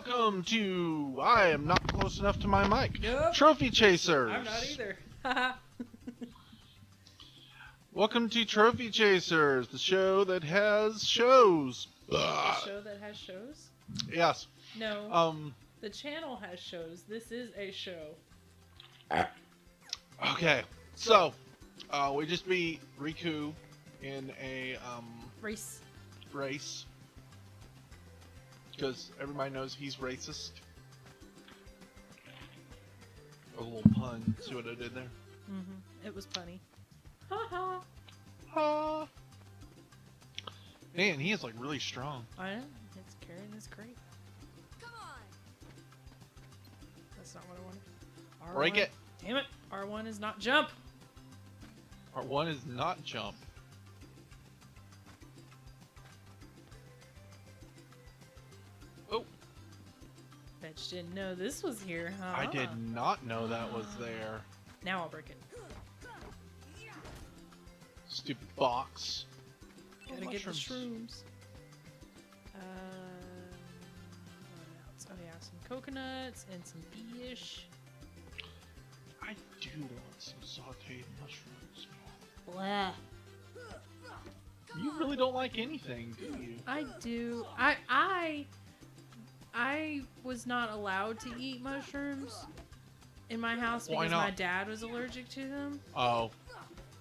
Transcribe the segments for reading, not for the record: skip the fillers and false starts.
welcome to, I am not close enough to my mic, Nope. Trophy Chasers. I'm not either. Welcome to Trophy Chasers, the show that has shows. The show that has shows? Yes. No. The channel has shows. This is a show. Okay, so, we just beat Riku in a, Race. race. Because everybody knows he's racist. A little pun. See what I did there? Mm-hmm. It was punny. Ha Man, he is like really strong. I know. It's carrying this crate. Come on. That's not what I wanted. R1. Break it. Damn it. R1 is not jump. R1 is not jump. Oh. Bet you didn't know this was here, huh? I did not know that was there. Now I'll break it. Stupid box. Gotta get the shrooms. What else? Oh yeah, some coconuts and some fish. I do want some sauteed mushrooms. Blah. You really don't like anything, do you? I do. I was not allowed to eat mushrooms in my house Why because not? my dad was allergic to them. Oh.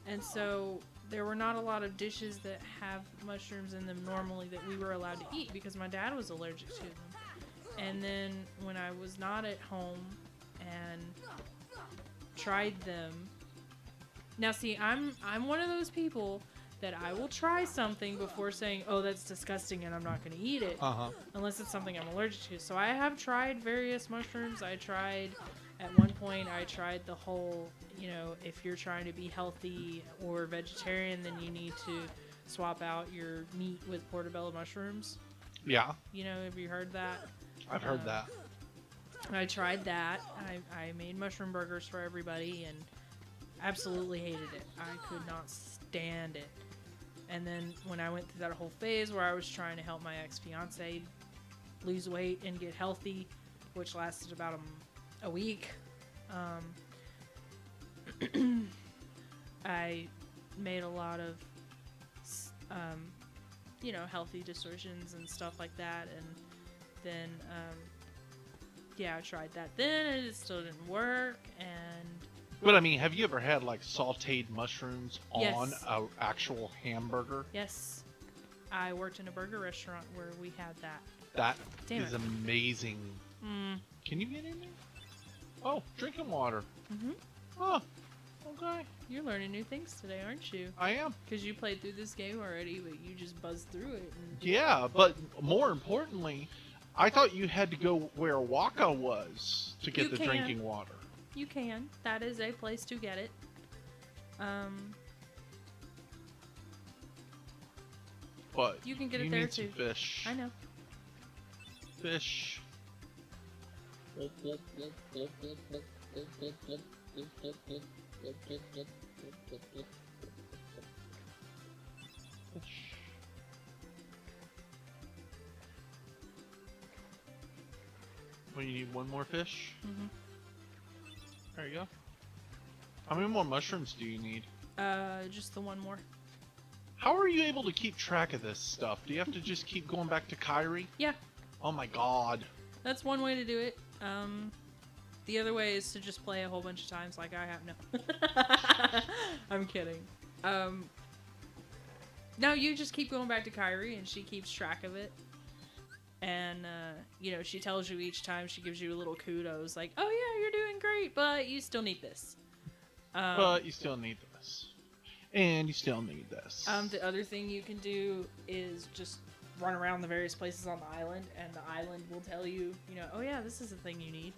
And so there were not a lot of dishes that have mushrooms in them normally that we were allowed to eat because my dad was allergic to them. And then when I was not at home and tried them. Now see, I'm one of those people that I will try something before saying, "Oh, that's disgusting," and I'm not going to eat it, unless it's something I'm allergic to. So I have tried various mushrooms. At one point, I tried the whole, if you're trying to be healthy or vegetarian, then you need to swap out your meat with portobello mushrooms. Yeah. Have you heard that? I've heard that. I tried that. I made mushroom burgers for everybody and absolutely hated it. I could not stand it. And then when I went through that whole phase where I was trying to help my ex-fiance lose weight and get healthy, which lasted about a week, I made a lot of, healthy decisions and stuff like that. And then, I tried that then and it still didn't work. And But I mean, have you ever had like sauteed mushrooms on Yes. an actual hamburger? yes, I worked in a burger restaurant where we had that. That Damn is it. amazing. Can you get in there? Oh, drinking water. Mm-hmm. Oh, okay. You're learning new things today, aren't you? I am. Because you played through this game already, but you just buzzed through it. And Yeah, but more importantly, I thought you had to go where Waka was to get You the can. drinking water. you can. That is a place to get it. But You can get it you there need some too. fish. I know. Fish. Fish. Well, you need one more fish? Mm-hmm. There you go. How many more mushrooms do you need? Just the one more. How are you able to keep track of this stuff? Do you have to just keep going back to Kyrie? Yeah, Oh my god. that's one way to do it. The other way is to just play a whole bunch of times like I have. No. I'm kidding. No, you just keep going back to Kyrie and she keeps track of it. And, she tells you each time, she gives you a little kudos like, "Oh yeah, you're doing great, but you still need this." But you still need this. And you still need this. The other thing you can do is just run around the various places on the island, and the island will tell you, "Oh yeah, this is the thing you need,"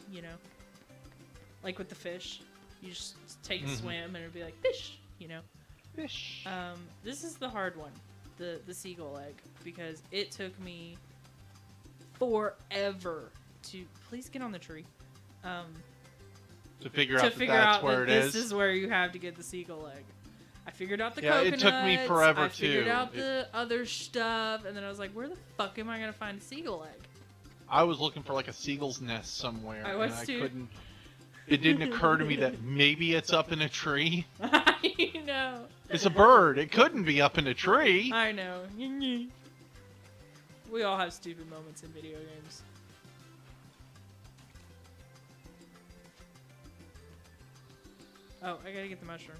Like with the fish. You just take a swim and it'll be like, fish, Fish. This is the hard one, the seagull egg, because it took me forever to... Please get on the tree. To figure out that's where it is. This is where you have to get the seagull egg. I figured out the Yeah, coconuts. it took me forever, I figured too. out the other stuff, and then I was like, where the fuck am I going to find a seagull egg? I was looking for like a seagull's nest somewhere, I was and I too. couldn't. It didn't occur to me that maybe it's up in a tree. I know. It's a bird. It couldn't be up in a tree. I know. We all have stupid moments in video games. Oh, I gotta get the mushroom.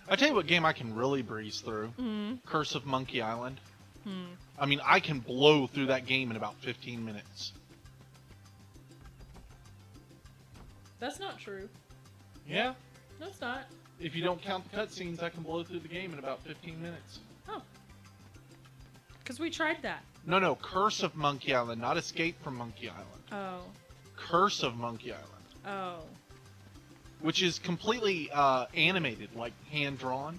I tell you what game I can really breeze through. Hmm. Curse of Monkey Island. Hmm. I mean, I can blow through that game in about 15 minutes. That's not true. Yeah. No, it's not. If you don't count the cutscenes, I can blow through the game in about 15 minutes. Oh. Because we tried that. No, Curse of Monkey Island, not Escape from Monkey Island. Oh. Curse of Monkey Island. Oh. Which is completely animated, like hand-drawn.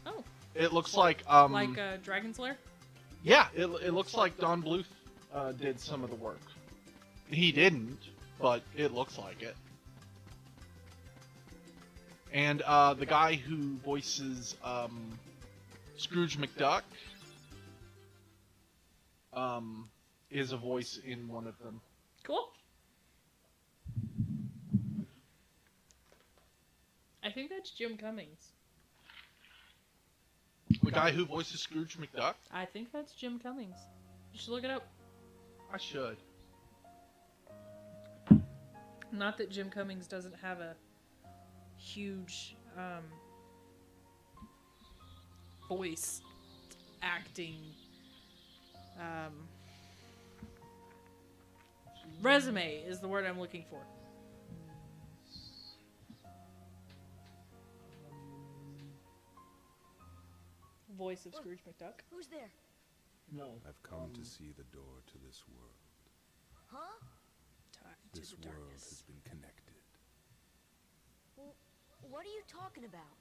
Oh. It looks like... Like Dragon's Lair? Yeah, it looks like Don Bluth did some of the work. He didn't, but it looks like it. And the guy who voices Scrooge McDuck is a voice in one of them. Cool. I think that's Jim Cummings. The guy who voices Scrooge McDuck? I think that's Jim Cummings. You should look it up. I should. Not that Jim Cummings doesn't have a huge voice acting resume is the word I'm looking for. Voice of Scrooge McDuck. Who's there? No. I've come to see the door to this world. Huh? Tied This to the world darkness. has been connected. What are you talking about?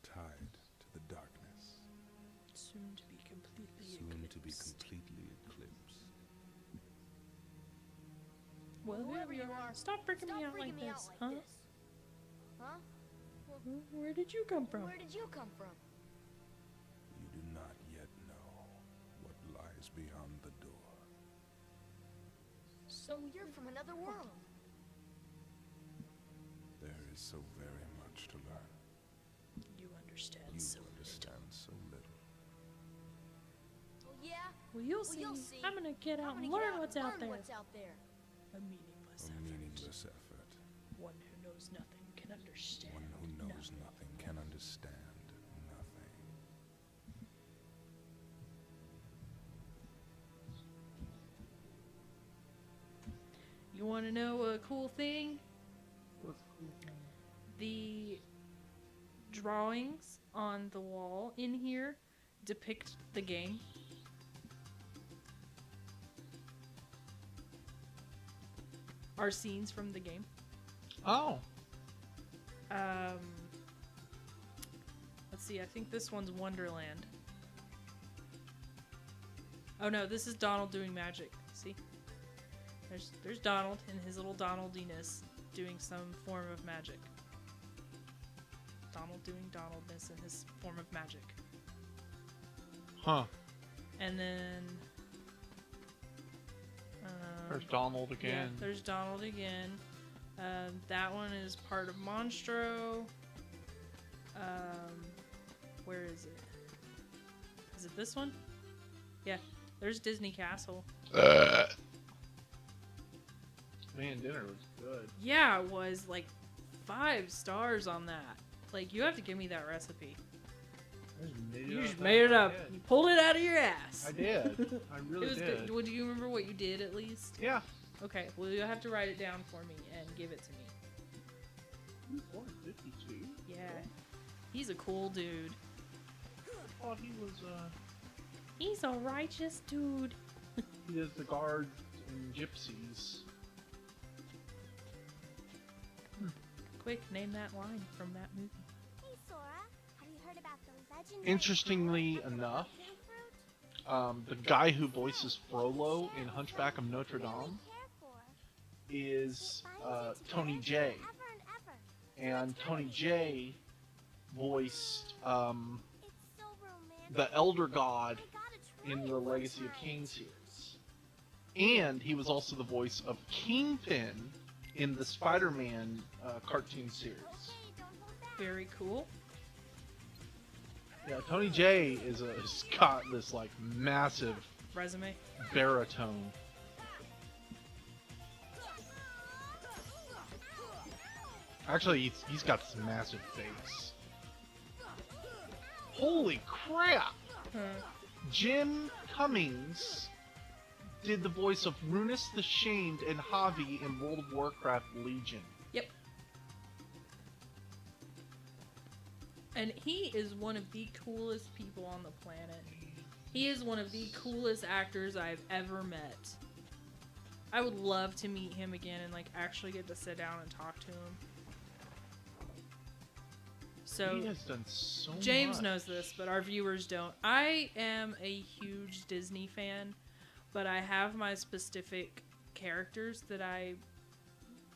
Tied to the darkness. Soon to be completely Soon eclipsed. to be completely eclipsed. Well, Whoever here we you are. are, Stop freaking me out freaking like me this, out like huh? this. Huh? Where did you come from? Where did you come from? You do not yet know what lies beyond the door. So you're from another world. There is so very much to learn. You understand You so understand so little. Oh yeah? Well, you'll Well, see. I'm gonna get out and learn what's out there. What's out there. A meaningless A effort. meaningless effort. One who knows nothing can understand. One who knows nothing can understand nothing. You want to know a cool thing? The drawings on the wall in here depict the game. Are scenes from the game. Oh. Let's see, I think this one's Wonderland. Oh no, this is Donald doing magic. See? There's Donald in his little Donaldiness doing some form of magic. Donald doing Donaldness in his form of magic. Huh. And then There's Donald yeah, again. there's Donald again. That one is part of Monstro. Where is it? Is it this one? Yeah, there's Disney Castle. Man, dinner was good. Yeah, it was like 5 stars on that. Like, you have to give me that recipe. You just made it up. You pulled it out of your ass. I did. I really It was did. good. Do you remember what you did at least? Yeah. Okay, well, you'll have to write it down for me and give it to me. 452. Yeah. He's a cool dude. I thought he was, He's a righteous dude. he does the guards and gypsies. Quick, name that line from that movie. Hey Sora, have you heard about the legendary Interestingly power of the enough, forbidden fruit? the guy who voices Frollo in Hunchback of Notre They really Dame care for. is Finds its Tony way J. forever and ever. And Tony J voiced It's so romantic. the Elder God I gotta in the Legacy of Kain series. And he was also the voice of Kingpin in the Spider-Man cartoon series. Very cool. Yeah, Tony J has got this like massive Resume. baritone. Actually, he's got this massive face. Holy crap! Huh. Jim Cummings did the voice of Runus the Shamed and Javi in World of Warcraft Legion. Yep. And he is one of the coolest people on the planet. He is one of the coolest actors I've ever met. I would love to meet him again and like actually get to sit down and talk to him. So He has done so James much. knows this, but our viewers don't. I am a huge Disney fan, but I have my specific characters that I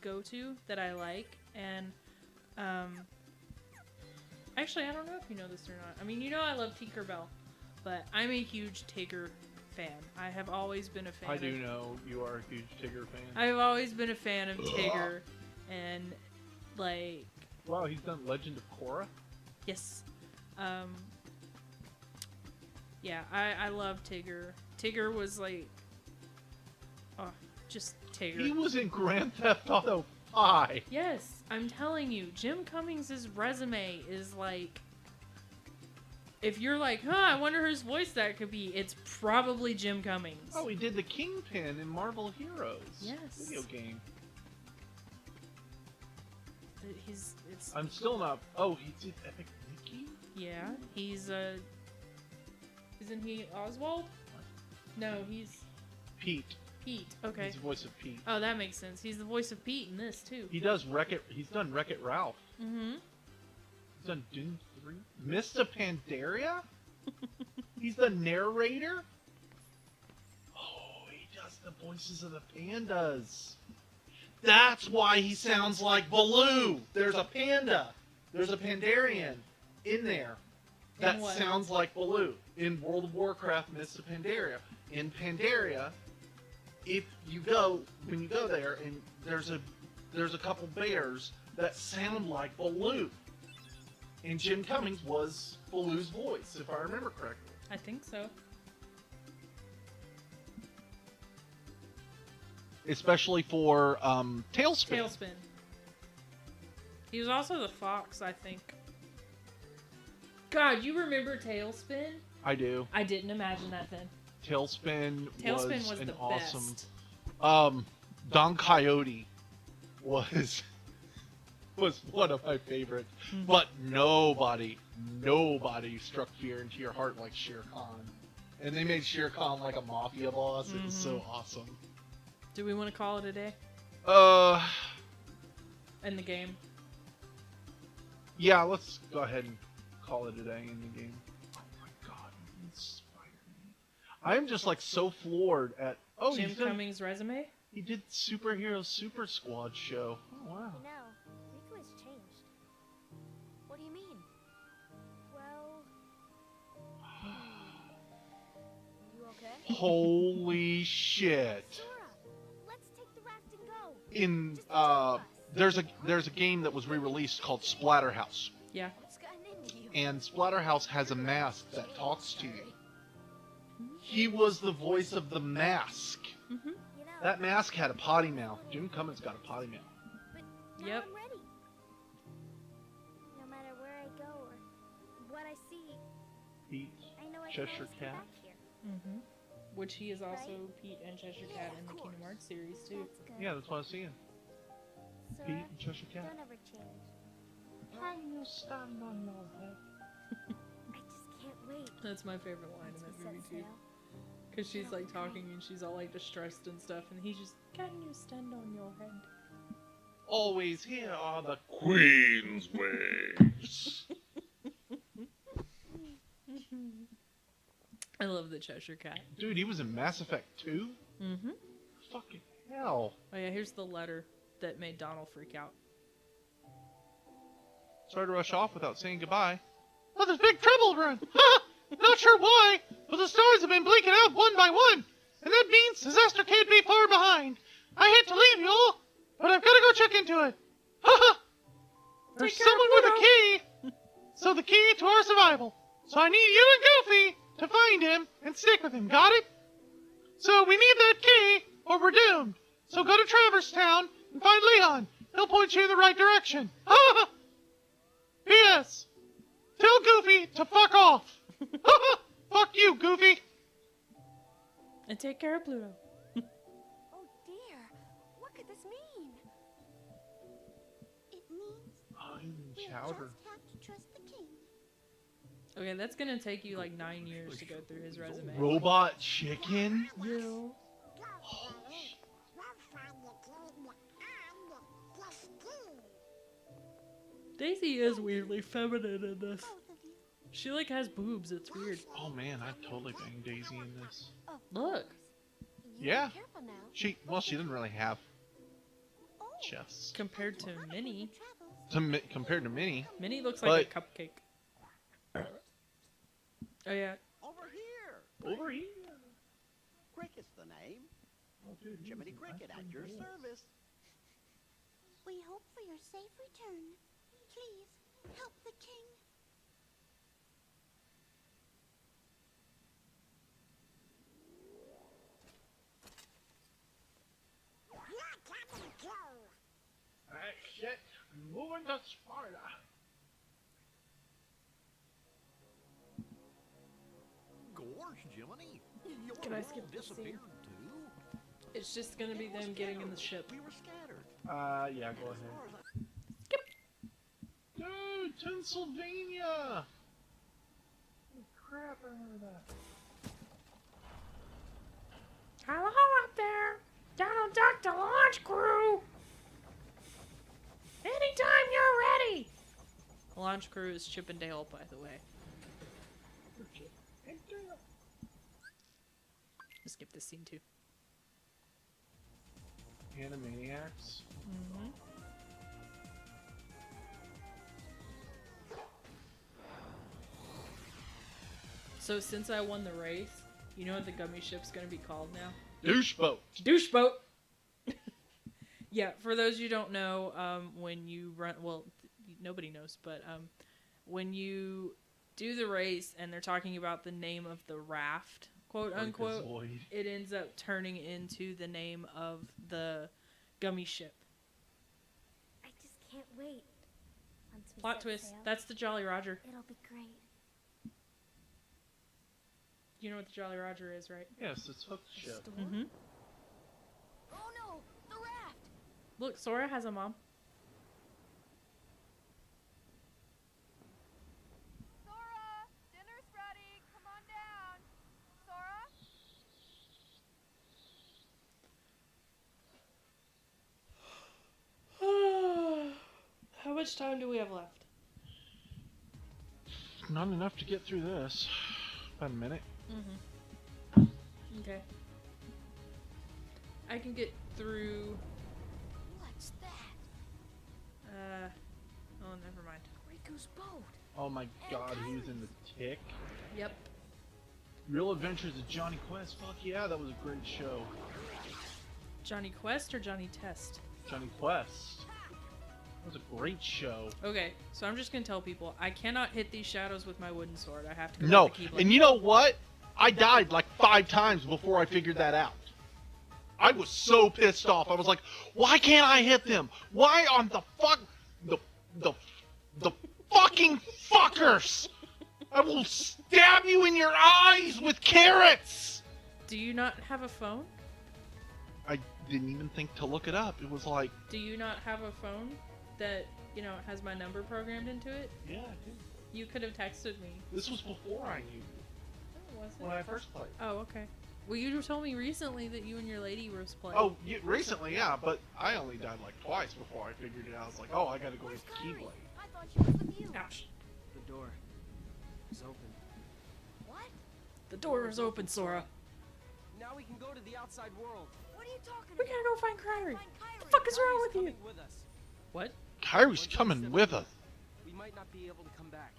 go to that I like, and actually I don't know if you know this or not. I mean, you know I love Tinkerbell, but I'm a huge Tigger fan. I have always been a fan. I do know you are a huge Tigger fan. I've always been a fan of Tigger, and like Wow, he's done Legend of Korra? yes, yeah, I love Tigger. Tigger was like, oh, just Tigger. He was in Grand Theft Auto 5. Yes, I'm telling you, Jim Cummings' resume is like, if you're like, huh, I wonder whose voice that could be, it's probably Jim Cummings. Oh, he did the Kingpin in Marvel Heroes. Yes. Video game. It's I'm still not. Oh, he did Epic Mickey? yeah, he's isn't he Oswald? No, he's Pete. Pete. Okay. He's the voice of Pete. Oh, that makes sense. He's the voice of Pete in this too. He does Wreck-It. He's done Wreck-It Ralph. Mm-hmm. He's done Doom 3. Mr. Pandaria? He's the narrator? Oh, he does the voices of the pandas. That's why he sounds like Baloo. There's a panda. There's a Pandarian in there that In what? sounds like Baloo. In World of Warcraft, Mists of Pandaria. In Pandaria, if you go, when you go there, and there's a couple bears that sound like Baloo. And Jim Cummings was Baloo's voice, if I remember correctly. I think so. Especially for Tailspin. Tailspin. He was also the fox, I think. God, you remember Tailspin? I do. I didn't imagine that then. Tailspin Tailspin was an the awesome. best. Don Coyote was one of my favorites. Mhm. But nobody struck fear into your heart like Shere Khan. And they made Shere Khan like a mafia boss. It was so awesome. Do we want to call it a day in the game? Yeah, let's go ahead and call it a day in the game. Oh my god, he inspired me. I'm just like so floored at Jim he's done- Cummings' resume? he did Superhero Super Squad show. Oh wow. You know, Rico has changed. What do you mean? Well, You okay? Holy shit. Sora, let's take the raft and go. In Just the two of us. there's a game that was re-released called Splatterhouse. Yeah. What's gotten into you? And Splatterhouse has a mask that talks to you. He was the voice of the mask. Mm-hmm. You know, That mask had a potty mouth. Jim Cummings got a potty mouth. but now Yep. I'm ready. No matter where I go or what I see, Pete. I know I Cheshire can always Cat. come back here. Mm-hmm. Which he is also Right? Pete and Cheshire Yeah, Cat in of the Kingdom course. Hearts series too. That's good. Yeah, that's what I was seeing. Sora, Pete and Cheshire Cat. don't ever change. Can you stand on your head? I just can't wait. That's my favorite line in once that we movie set too. sail. Because she's like talking and she's all like distressed and stuff, and he's just, can you stand on your head? Always here are the Queen's ways. I love the Cheshire Cat. Dude, he was in Mass Effect 2? Mm-hmm. Fucking hell. Oh yeah, here's the letter that made Donald freak out. Sorry to rush off without saying goodbye. Oh, there's big trouble, run! Ha! Not sure why, but the stars have been blinking out one by one, and that means disaster can't be far behind. I hate to leave y'all, but I've got to go check into it. Haha! There's Take care of someone with a Pluto. key, so the key to our survival. So I need you and Goofy to find him and stick with him, got it? So we need that key, or we're doomed. So go to Traverse Town and find Leon. He'll point you in the right direction. Ha! P.S. Tell Goofy to fuck off. Fuck you, Goofy. And take care of Pluto. Oh dear, what could this mean? It means I'm we'll Chowder. just have to trust the king. Okay, that's gonna take you like 9 years to go through his resume. Robot chicken? Yeah. Daisy is weirdly feminine in this. Both of you. She like has boobs. It's weird. Oh man, I'd totally bang Daisy in this. Of Look. course. You Yeah. be careful now. She didn't really have Oh, chests. Compared to I Minnie, travels. Compared to Minnie. Minnie looks like But- a cupcake. Oh yeah. Over here! Over here. Cricket's the name. Jiminy Cricket at your service. We hope for your safe return. Please help the king. Shit, moving to Sparta. Gorge, Jiminy. Your Can I world skip this scene? disappeared too. It's just gonna be It was them getting in the scattered. ship. We were scattered. Yeah, go As ahead. far as I- Dude, Pennsylvania! Holy crap, I remember that. Hello up there! Donald Duck to launch crew! Anytime you're ready! Launch crew is Chip and Dale, by the way. Skip this scene too. Animaniacs? Mm-hmm. So since I won the race, you know what the gummy ship's gonna be called now? Douche boat. Douche boat. Yeah, for those you don't know, when you run, well, nobody knows, but when you do the race and they're talking about the name of the raft, quote unquote, Freakazoid. it ends up turning into the name of the gummy ship. I just can't wait. Once we Plot set twist. sail, That's the Jolly Roger. it'll be great. You know what the Jolly Roger is, right? Yes, it's Hook's ship. Mm-hmm. Oh no, the raft! Look, Sora has a mom. Sora, dinner's ready. Come on down. Sora? How much time do we have left? Not enough to get through this. About a minute. Mm-hmm. Okay. I can get through. What's that? Oh, never mind. Riku's boat. Oh my god, he was in the Tick. Yep. Real Adventures of Johnny Quest. Fuck yeah, that was a great show. Johnny Quest or Johnny Test? Johnny Quest. That was a great show. Okay, so I'm just gonna tell people I cannot hit these shadows with my wooden sword. I have to go No, with the Keyblade. and you know what? I died like 5 times before I figured that out. I was so pissed off. I was like, why can't I hit them? Why on the fuck... The fucking fuckers! I will stab you in your eyes with carrots! Do you not have a phone? I didn't even think to look it up. It was like... Do you not have a phone that, you know, has my number programmed into it? Yeah, I did. You could have texted me. This was before I knew. Oh, was When it? I first played. Oh, okay. Well, you told me recently that you and your lady were playing. Oh, recently, yeah, but I only died like twice before I figured it out. I was like, oh, I gotta go Where's with the Kyrie? Keyblade. I thought she was with you. Ouch. The door is open. What? The door is open, Sora. Now we can go to the outside world. What are you talking We about? gotta go find Kyrie. Find Kyrie. What the fuck is wrong Kyrie's with you? coming with us. What? Kyrie's coming with us. We might not be able to come back.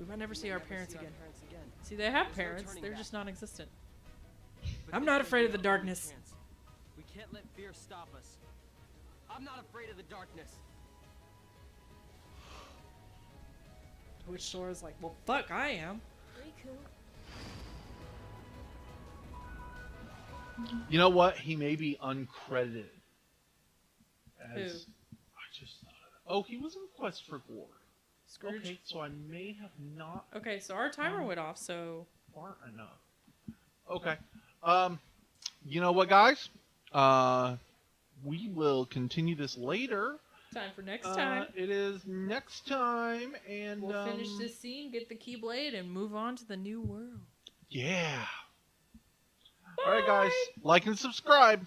We might never We see may our never parents see our again. parents again. See, they have There's no parents. turning They're back. just non-existent. But I'm this not may afraid be of the our only darkness. chance. We can't let fear stop us. I'm not afraid of the darkness. Which Sora's like, well, fuck, I am. Riku. You know what? He may be uncredited. Who? I just thought of it. Oh, he was in Quest for Glory. Scrooge. Okay, so I may have not Okay, so our timer went off, so far enough. Okay. You know what, guys? We will continue this later. time for next time. It is next time, and We'll finish this scene, get the Keyblade, and move on to the new world. Yeah. All right, guys. Like and subscribe.